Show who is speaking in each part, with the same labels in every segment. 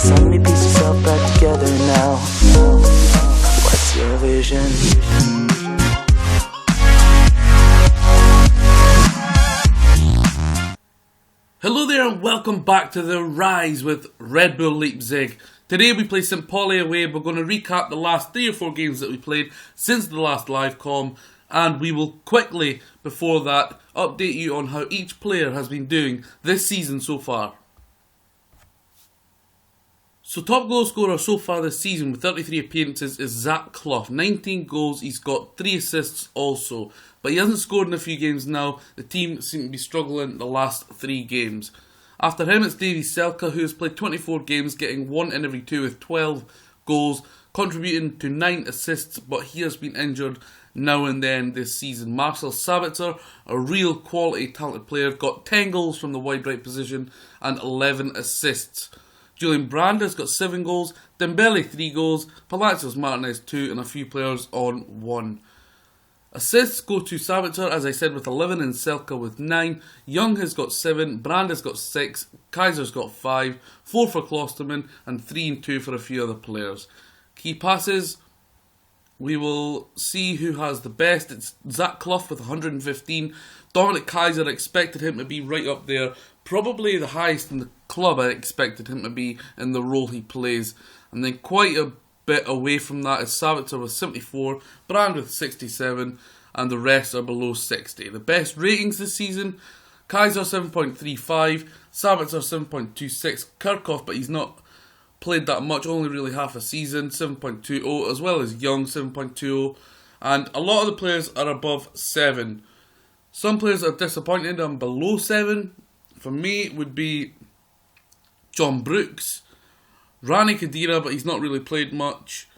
Speaker 1: Suddenly piece yourself back together now. What's your vision?
Speaker 2: Hello there and welcome back to The Rise with Red Bull Leipzig. Today we play St. Pauli away. We're going to recap the last 3 or 4 games that we played since the last live comm, and we will quickly, before that, update you on how each player has been doing this season so far. So top goal scorer so far this season with 33 appearances is Zach Clough. 19 goals, he's got 3 assists also. But he hasn't scored in a few games now. The team seem to be struggling the last 3 games. After him it's Davy Selke, who has played 24 games, getting 1 in every 2 with 12 goals, contributing to 9 assists, but he has been injured now and then this season. Marcel Sabitzer, a real quality talented player, got 10 goals from the wide right position and 11 assists. Julian Brander's got 7 goals, Dembele 3 goals, Palacios Martinez 2 and a few players on 1. Assists go to Sabitzer, as I said, with 11 and Selke with 9. Young has got 7, Brander's got 6, Kaiser's got 5, 4 for Klosterman and 3 and 2 for a few other players. Key passes, we will see who has the best. It's Zach Clough with 115. Dominic Kaiser, expected him to be right up there. Probably the highest in the club I expected him to be in the role he plays. And then quite a bit away from that is Sabitzer with 74, Brand with 67, and the rest are below 60. The best ratings this season, Kaiser 7.35, Sabitzer 7.26, Kirchhoff, but he's not played that much, only really half a season, 7.20, as well as Young 7.20, and a lot of the players are above 7. Some players are disappointed and below 7. For me, it would be John Brooks, Rani Khedira, but he's not really played much,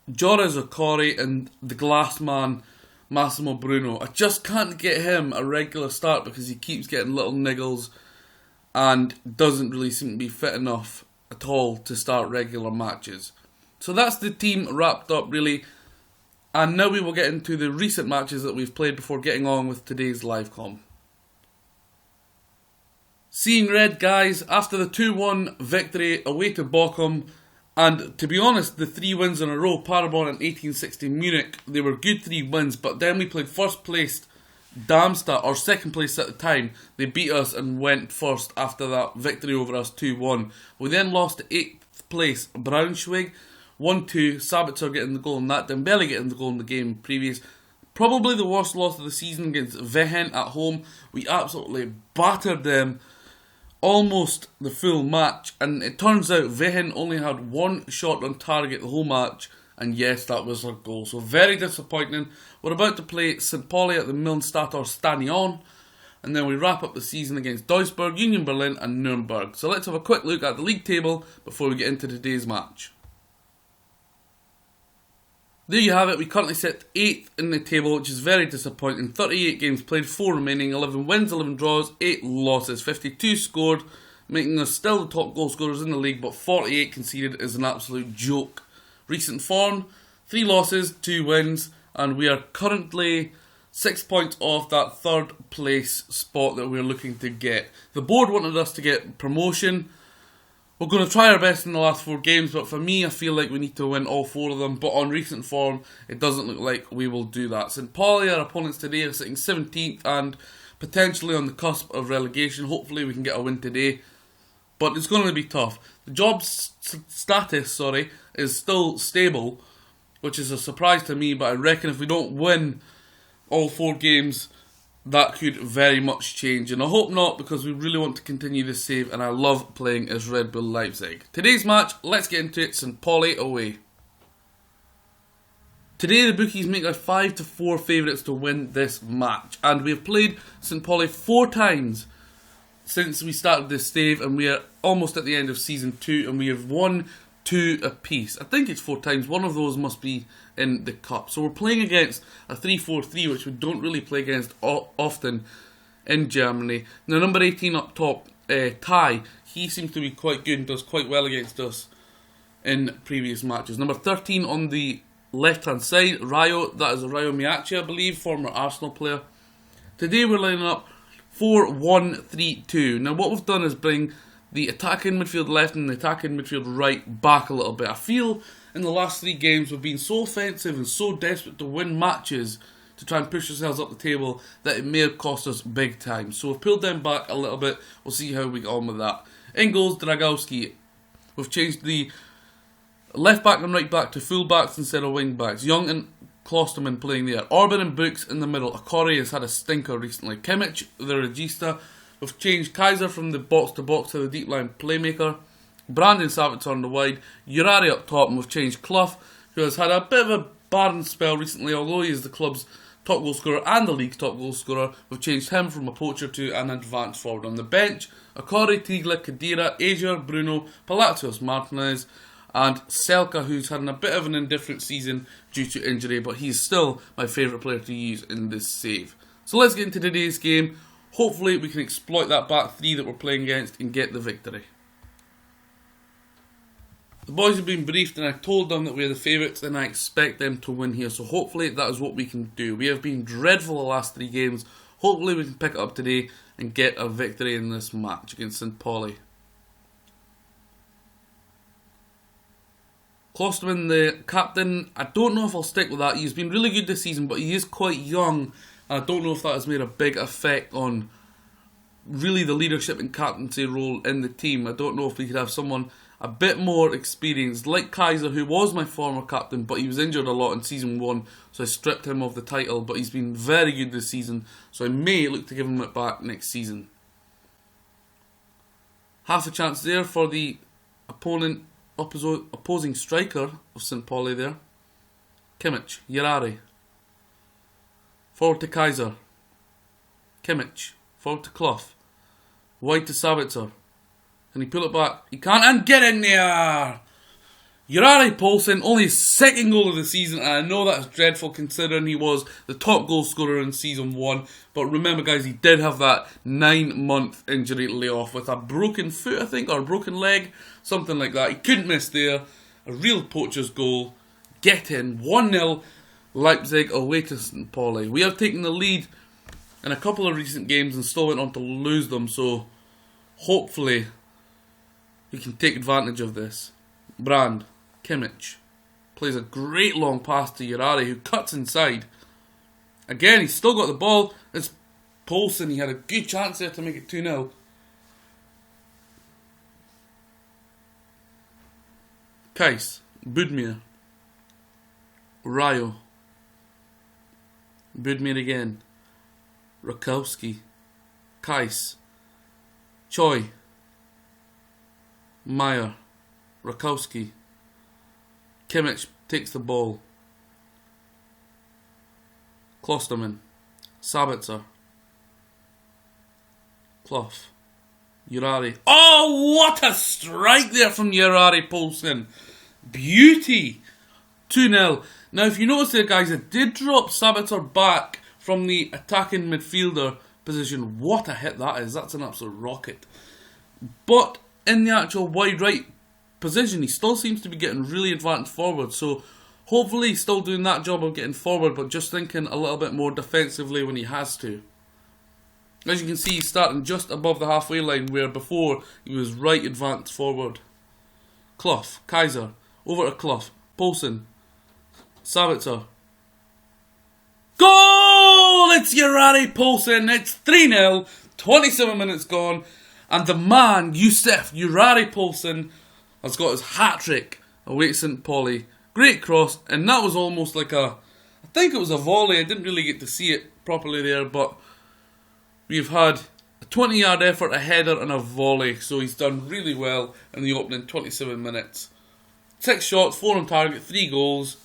Speaker 2: Jora Zakori, and the glass man, Massimo Bruno. I just can't get him a regular start because he keeps getting little niggles and doesn't really seem to be fit enough at all to start regular matches. So that's the team wrapped up really, and now we will get into the recent matches that we've played before getting on with today's live comm. Seeing red, guys, after the 2-1 victory away to Bochum, and to be honest, the 3 wins in a row, Paderborn and 1860 Munich, they were good 3 wins, but then we played first placed Darmstadt, or second place at the time. They beat us and went first after that victory over us 2-1. We then lost to 8th place Braunschweig, 1-2, Sabitzer getting the goal in that, Dembele getting the goal in the game previous. Probably the worst loss of the season against Wehen at home. We absolutely battered them almost the full match, and it turns out Wehen only had 1 shot on target the whole match, and yes, that was our goal. So very disappointing. We're about to play St. Pauli at the Millenstadter Stadion, and then we wrap up the season against Duisburg, Union Berlin and Nuremberg. So let's have a quick look at the league table before we get into today's match. There you have it, we currently sit 8th in the table, which is very disappointing. 38 games played, 4 remaining, 11 wins, 11 draws, 8 losses, 52 scored, making us still the top goal scorers in the league, but 48 conceded is an absolute joke. Recent form, 3 losses, 2 wins, and we are currently 6 points off that 3rd place spot that we're looking to get. The board wanted us to get promotion. We're going to try our best in the last 4 games, but for me, I feel like we need to win all 4 of them. But on recent form, it doesn't look like we will do that. St. Pauli, our opponents today, are sitting 17th and potentially on the cusp of relegation. Hopefully we can get a win today, but it's going to be tough. The job status, is still stable, which is a surprise to me, but I reckon if we don't win all 4 games, that could very much change, and I hope not, because we really want to continue this save, and I love playing as Red Bull Leipzig. Today's match, let's get into it. St. Pauli away. Today the bookies make us 5-4 favourites to win this match, and we have played St. Pauli 4 times since we started this save, and we are almost at the end of season 2, and we have won 2 apiece. I think it's 4 times. One of those must be in the cup. So we're playing against a 3-4-3, which we don't really play against often in Germany. Now number 18 up top, Tai, he seems to be quite good and does quite well against us in previous matches. Number 13 on the left hand side, Rayo, that is a Rayo Miyachi, I believe, former Arsenal player. Today we're lining up 4-1-3-2. Now what we've done is bring the attacking midfield left and the attacking midfield right back a little bit. I feel in the last 3 games we've been so offensive and so desperate to win matches to try and push ourselves up the table that it may have cost us big time. So we've pulled them back a little bit. We'll see how we get on with that. In goals, Dragowski. We've changed the left back and right back to full backs instead of wing backs. Young and Klosterman playing there. Orban and Brooks in the middle. Akori has had a stinker recently. Kimmich, the regista. We've changed Kaiser from the box to box to the deep line playmaker. Brandon Savitz on the wide. Urari up top, and we've changed Clough, who has had a bit of a barren spell recently, although he is the club's top goal scorer and the league's top goal scorer. We've changed him from a poacher to an advanced forward. On the bench, Akori, Tigla, Kadira, Asia, Bruno, Palacios, Martinez, and Selka, who's had a bit of an indifferent season due to injury, but he's still my favourite player to use in this save. So let's get into today's game. Hopefully we can exploit that back 3 that we're playing against and get the victory. The boys have been briefed and I told them that we're the favourites and I expect them to win here. So hopefully that is what we can do. We have been dreadful the last 3 games. Hopefully we can pick it up today and get a victory in this match against St. Pauli. Klosterman, the captain, I don't know if I'll stick with that. He's been really good this season, but he is quite young. And I don't know if that has made a big effect on really the leadership and captaincy role in the team. I don't know if we could have someone a bit more experienced, like Kaiser, who was my former captain, but he was injured a lot in Season 1, so I stripped him of the title, but he's been very good this season, so I may look to give him it back next season. Half a chance there for the opposing striker of St. Pauli there. Kimmich, Yarari. Forward to Kaiser. Kimmich, forward to Clough. Wide to Sabitzer. Can he pull it back? He can't, and get in there! Urari Poulsen, only his 2nd goal of the season, and I know that's dreadful considering he was the top goal scorer in Season 1. But remember guys, he did have that 9-month injury layoff with a broken foot, I think, or a broken leg, something like that. He couldn't miss there. A real poacher's goal. Get in. 1-0 Leipzig away to St. Pauli. We have taken the lead in a couple of recent games and still went on to lose them, so hopefully we can take advantage of this. Brand, Kimmich, plays a great long pass to Urari, who cuts inside. Again, he's still got the ball. It's Poulsen, he had a good chance there to make it 2-0. Kais, Budmir, Rayo, Budmir again, Rakowski, Kais, Choi, Meyer, Rakowski, Kimmich takes the ball, Klosterman, Sabitzer, Clough, Urari. Oh, what a strike there from Urari Poulsen. Beauty. 2-0. Now, if you notice there, guys, it did drop Sabitzer back from the attacking midfielder position. What a hit that is. That's an absolute rocket. But in the actual wide right position, he still seems to be getting really advanced forward. So hopefully he's still doing that job of getting forward, but just thinking a little bit more defensively when he has to. As you can see, he's starting just above the halfway line, where before he was right advanced forward. Clough, Kaiser, over to Clough, Poulsen, Sabitzer. Goal! It's Urari Poulsen. It's 3-0, 27 minutes gone, and the man, Youssef Urari Poulsen, has got his hat-trick away at St. Pauli. Great cross, and that was almost like I think it was a volley. I didn't really get to see it properly there, but we've had a 20-yard effort, a header and a volley, so he's done really well in the opening 27 minutes. 6 shots, 4 on target, 3 goals.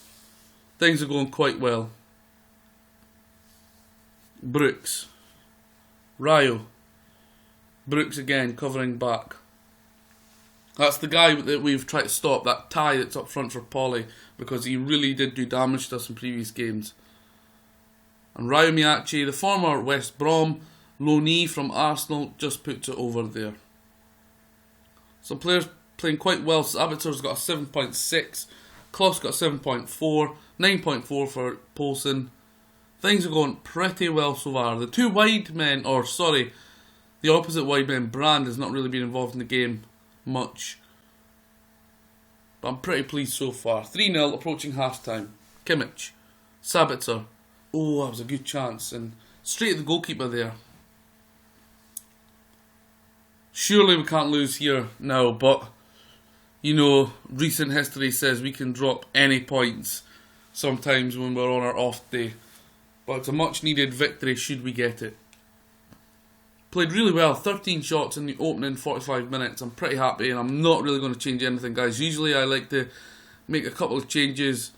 Speaker 2: Things are going quite well. Brooks. Rayo. Brooks again, covering back. That's the guy that we've tried to stop, that tie that's up front for Pauli, because he really did do damage to us in previous games. And Rayo Miyachi, the former West Brom loanee from Arsenal, just puts it over there. Some players playing quite well. Sabitzer's got a 7.6, Clough's got a 7.4, 9.4 for Poulsen. Things are going pretty well so far. The two wide men, the opposite wide men, Brand, has not really been involved in the game. much. But I'm pretty pleased so far. 3-0 approaching half-time. Kimmich. Sabitzer. Oh, that was a good chance. And straight at the goalkeeper there. Surely we can't lose here now, but you know, recent history says we can drop any points sometimes when we're on our off day. But it's a much needed victory should we get it. Played really well, 13 shots in the opening 45 minutes. I'm pretty happy and I'm not really going to change anything, guys. Usually I like to make a couple of changes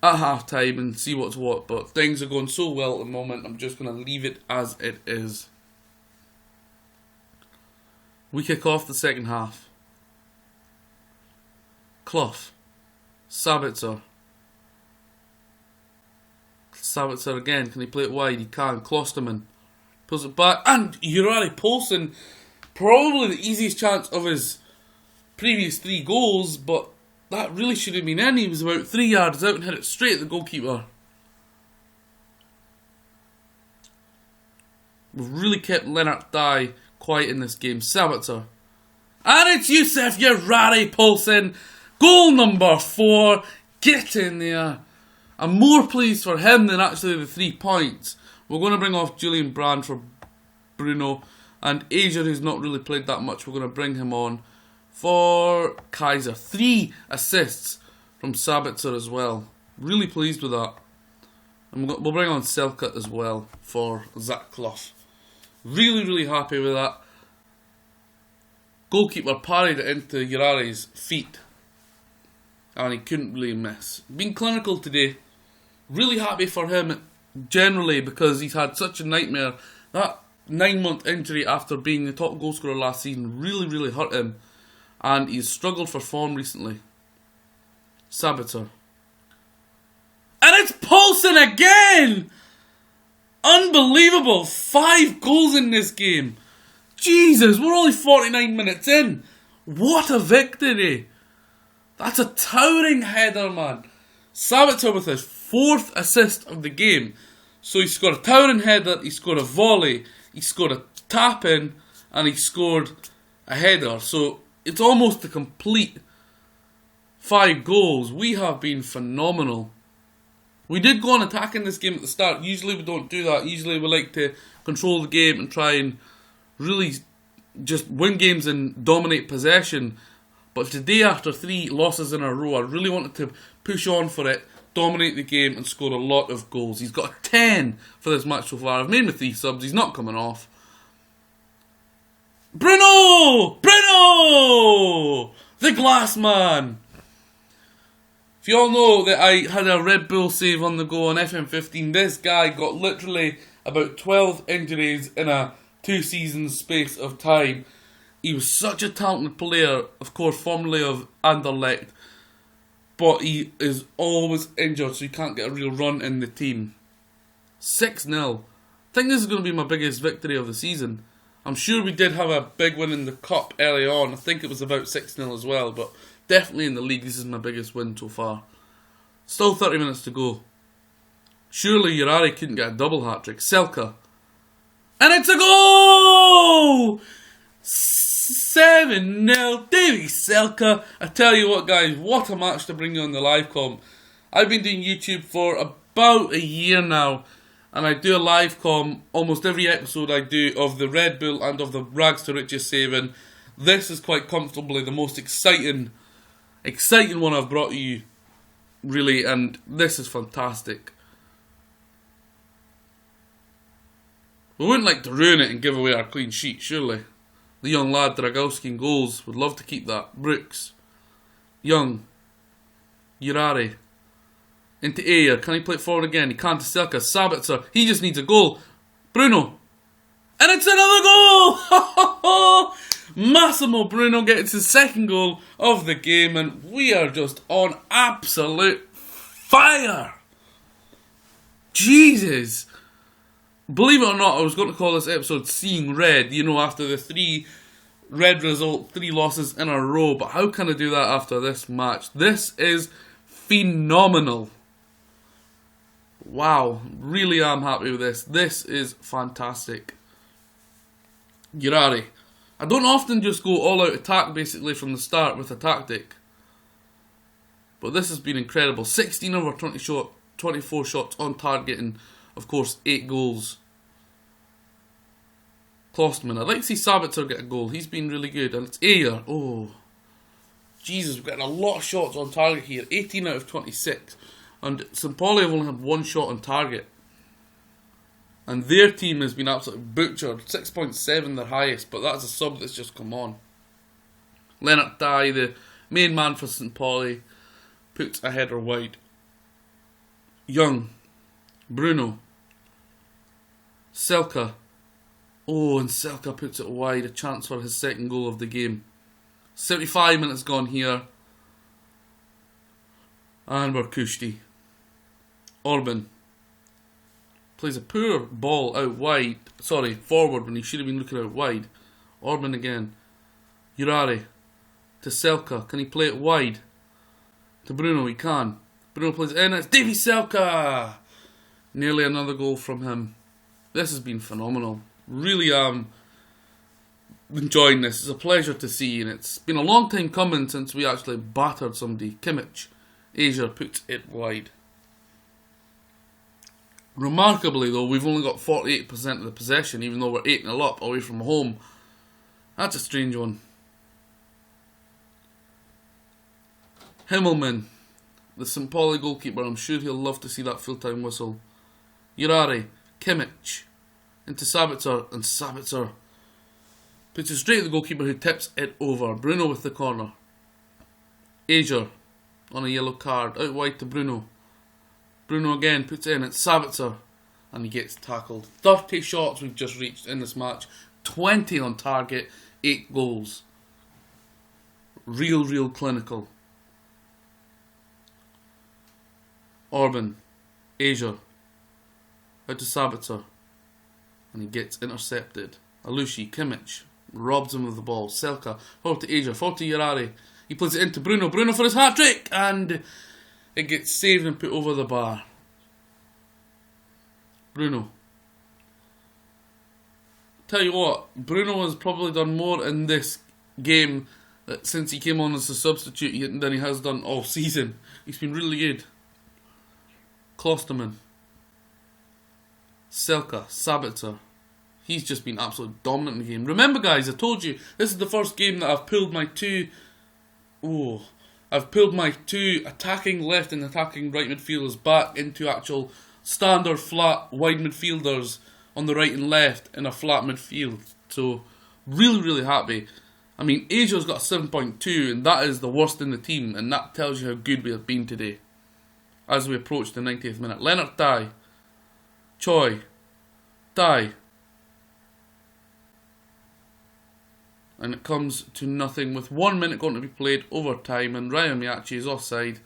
Speaker 2: at half time and see what's what, but things are going so well at the moment, I'm just going to leave it as it is. We kick off the second half. Clough. Sabitzer. Sabitzer again, can he play it wide? He can. Klosterman pulls it back, and Jurari Poulsen, probably the easiest chance of his previous 3 goals, but that really should have been in. He was about 3 yards out and hit it straight at the goalkeeper. We've really kept Lennart Dye quiet in this game. Sabitzer. And it's Yusuf Jurari Poulsen. Goal number 4. Get in there. I'm more pleased for him than actually the 3 points. We're going to bring off Julian Brand for Bruno. And Asia, who's not really played that much, we're going to bring him on for Kaiser. 3 assists from Sabitzer as well. Really pleased with that. And we'll bring on Selkut as well for Zach Clough. Really happy with that. Goalkeeper parried it into Jurari's feet. And he couldn't really miss. Been clinical today. Really happy for him generally because he's had such a nightmare. That 9-month injury after being the top goal scorer last season really hurt him. And he's struggled for form recently. Sabitzer. And it's Poulsen again! Unbelievable! 5 goals in this game. Jesus, we're only 49 minutes in. What a victory! That's a towering header, man. Sabitzer with his 4th assist of the game. So he scored a towering header, he scored a volley, he scored a tap-in, and he scored a header. So it's almost a complete 5 goals. We have been phenomenal. We did go on attack in this game at the start. Usually we don't do that. Usually we like to control the game and try and really just win games and dominate possession. But today, after 3 losses in a row, I really wanted to push on for it, dominate the game and score a lot of goals. He's got a 10 for this match so far. I've made him 3 subs. He's not coming off. Bruno! The glass man! If you all know that I had a Red Bull save on the go on FM15, this guy got literally about 12 injuries in a 2-season space of time. He was such a talented player, of course, formerly of Anderlecht, but he is always injured, so he can't get a real run in the team. 6-0. I think this is going to be my biggest victory of the season. I'm sure we did have a big win in the cup early on. I think it was about 6-0 as well, but definitely in the league, this is my biggest win so far. Still 30 minutes to go. Surely Jurari couldn't get a double hat-trick. Selka. And it's a goal! 7-0. Davy Selka. I tell you what, guys, what a match to bring you on the live com. I've been doing YouTube for about a year now, and I do a live com almost every episode I do of the Red Bull and of the Rags to Riches saving. This is quite comfortably the most exciting one I've brought you, really, and this is fantastic. We wouldn't like to ruin it and give away our clean sheet, surely. The young lad, Dragowski in goals, would love to keep that. Brooks. Young. Jurari. Into Ayer. Can he play it forward again? He can't to Selka. Sabitzer. He just needs a goal. Bruno. And it's another goal! Massimo Bruno gets his 2nd goal of the game, and we are just on absolute fire! Jesus! Believe it or not, I was going to call this episode Seeing Red, you know, after the 3 red result, 3 losses in a row, but how can I do that after this match? This is phenomenal. Wow, really am happy with this. This is fantastic. Jurari. I don't often just go all out attack basically from the start with a tactic. But this has been incredible. 16 over 24 shots on target and, of course, 8 goals. Klosterman. I'd like to see Sabitzer get a goal. He's been really good. And it's Ayer. Oh, Jesus, we're getting a lot of shots on target here. 18 out of 26. And St. Pauli have only had 1 shot on target. And their team has been absolutely butchered. 6.7 their highest, but that's a sub that's just come on. Leonard Dye, the main man for St. Pauli, puts a header wide. Young, Bruno, Selka. Oh, and Selka puts it wide. A chance for his second goal of the game. 75 minutes gone here. And we're Kushti. Orban plays a poor ball out wide. Sorry, forward when he should have been looking out wide. Orban again. Urare to Selka. Can he play it wide? To Bruno, he can. Bruno plays it in. It's Davy Selka! Nearly another goal from him. This has been phenomenal. Really enjoying this. It's a pleasure to see, and it's been a long time coming since we actually battered somebody. Kimmich. Asia puts it wide. Remarkably though, we've only got 48% of the possession, even though we're 8-0 up away from home. That's a strange one. Himmelman, the St. Pauli goalkeeper. I'm sure he'll love to see that full-time whistle. Urare, Kimmich, into Sabitzer, and Sabitzer puts it straight to the goalkeeper who tips it over. Bruno with the corner. Asia on a yellow card, out wide to Bruno. Bruno again puts it in, it's Sabitzer, and he gets tackled. 30 shots we've just reached in this match, 20 on target, 8 goals. Real clinical. Orban, Asia, out to Sabitzer, and he gets intercepted. Alushi, Kimmich, robs him of the ball. Selka, forward to Asia, forward to Urare. He plays it into Bruno. Bruno for his hat-trick! And it gets saved and put over the bar. Bruno. Tell you what, Bruno has probably done more in this game since he came on as a substitute than he has done all season. He's been really good. Klosterman. Selka. Sabitzer. He's just been absolutely dominant in the game. Remember guys, I told you, this is the first game that I've pulled my two attacking left and attacking right midfielders back into actual standard flat wide midfielders on the right and left in a flat midfield. So, really happy. I mean, Asia's got a 7.2 and that is the worst in the team, and that tells you how good we have been today. As we approach the 90th minute. Leonard Dye. Choi. Dye. And it comes to nothing with 1 minute going to be played overtime, and Raya Miyachi is offside.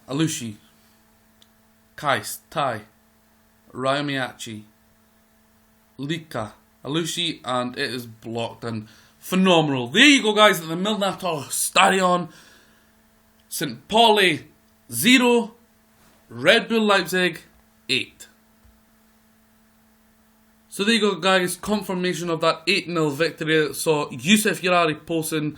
Speaker 2: Alushi, Kais, Tai, Raya Miyachi, Lika, Alushi, and it is blocked. And phenomenal. There you go guys, at the Milnator Stadion. St. Pauli 0, Red Bull Leipzig 8. So there you go guys, confirmation of that 8-0 victory that saw Youssef Yarari Poulsen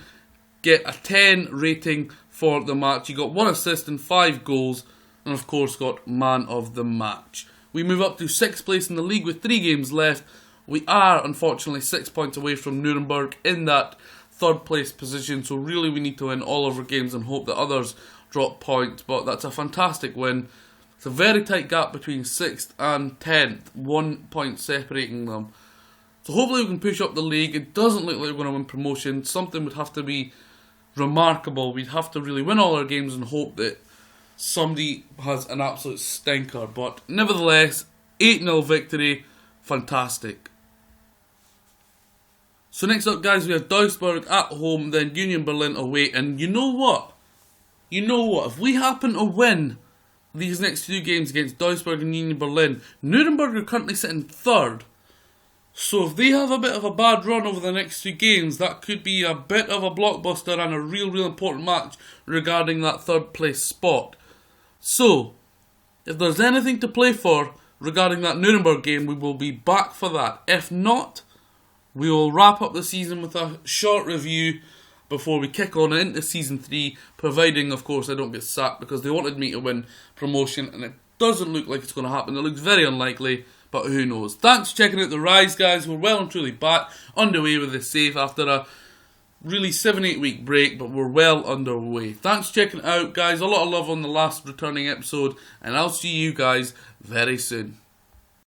Speaker 2: get a 10 rating for the match. He got 1 assist and 5 goals, and of course got man of the match. We move up to 6th place in the league with 3 games left. We are unfortunately 6 points away from Nuremberg in that 3rd place position, so really we need to win all of our games and hope that others drop points, but that's a fantastic win. It's a very tight gap between 6th and 10th, 1 point separating them. So hopefully we can push up the league. It doesn't look like we're going to win promotion. Something would have to be remarkable. We'd have to really win all our games and hope that somebody has an absolute stinker. But nevertheless, 8-0 victory, fantastic. So next up guys, we have Duisburg at home, then Union Berlin away. And you know what? If we happen to win these next 2 games against Duisburg and Union Berlin, Nuremberg are currently sitting 3rd. So if they have a bit of a bad run over the next 2 games, that could be a bit of a blockbuster and a real important match regarding that 3rd place spot. So, if there's anything to play for, regarding that Nuremberg game, we will be back for that. If not, we will wrap up the season with a short review before we kick on into Season 3, providing, of course, I don't get sacked, because they wanted me to win promotion, and it doesn't look like it's going to happen. It looks very unlikely, but who knows. Thanks for checking out the Rise, guys. We're well and truly back, underway with the save after a really 7-8 week break, but we're well underway. Thanks for checking it out, guys. A lot of love on the last returning episode, and I'll see you guys very soon.